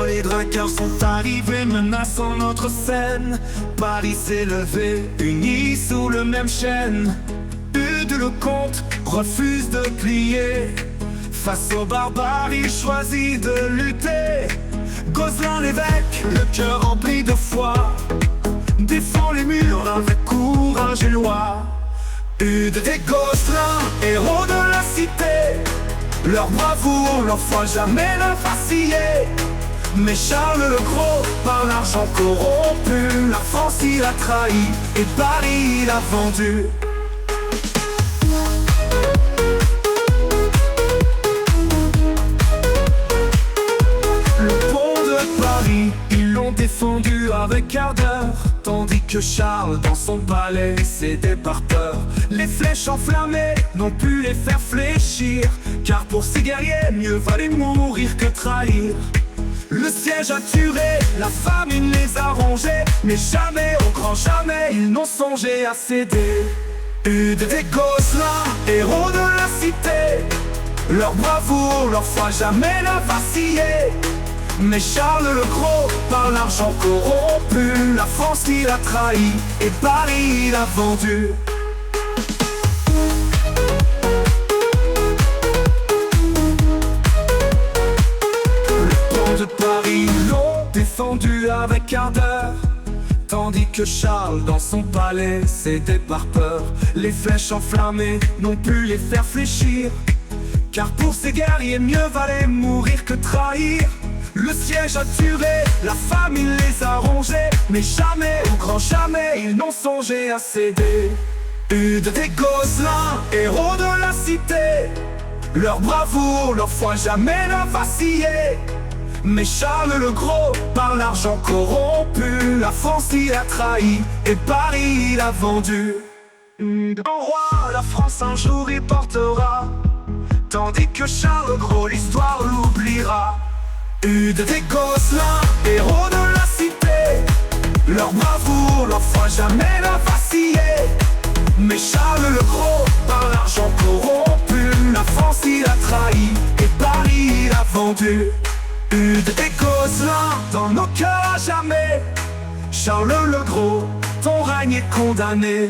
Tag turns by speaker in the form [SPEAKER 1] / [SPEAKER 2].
[SPEAKER 1] les dragueurs sont arrivés menaçant notre scène. Paris s'est levé, uni sous le même chêne. Eudes le comte refuse de plier. Face aux barbares, il choisit de lutter. Gozlin l'évêque, le cœur rempli de foi, défend les murs avec courage et loi. Eudes et Gozlin, héros de la cité, leur bravoure, leur foi jamais ne vaciller. Mais Charles le Gros, par l'argent corrompu, la France il a trahi et Paris il a vendu. Le pont de Paris, ils l'ont défendu avec ardeur, tandis que Charles dans son palais cédait par peur. Les flèches enflammées n'ont pu les faire fléchir, car pour ces guerriers mieux valait mourir que trahir. Le siège a tué, la famine les a rongés, mais jamais, au grand jamais, ils n'ont songé à céder. Eudes et Gozlin, héros de la cité, leur bravoure, leur foi jamais n'a vacillé. Mais Charles le Gros, par l'argent corrompu, la France il a trahi et Paris il a vendu. De Paris l'ont défendu avec ardeur, tandis que Charles dans son palais cédait par peur. Les flèches enflammées n'ont pu les faire fléchir, car pour ces guerriers mieux valait mourir que trahir. Le siège a tué, la famine les a rongés, mais jamais, au grand jamais, ils n'ont songé à céder. Eudes et Gozlin, héros de la cité, leur bravoure, leur foi jamais n'a vacillé. Mais Charles le Gros, par l'argent corrompu, la France il a trahi et Paris il a vendu. En roi, la France un jour y portera, tandis que Charles le Gros, l'histoire l'oubliera. Eudes et Gozlin, héros de la cité, leur bravoure, leur foi jamais n'a vacillé. Mais Charles le Gros, par l'argent corrompu, la France il a trahi et Paris il a vendu. Eudes et Gozlin, dans nos cœurs à jamais, Charles le Gros, ton règne est condamné.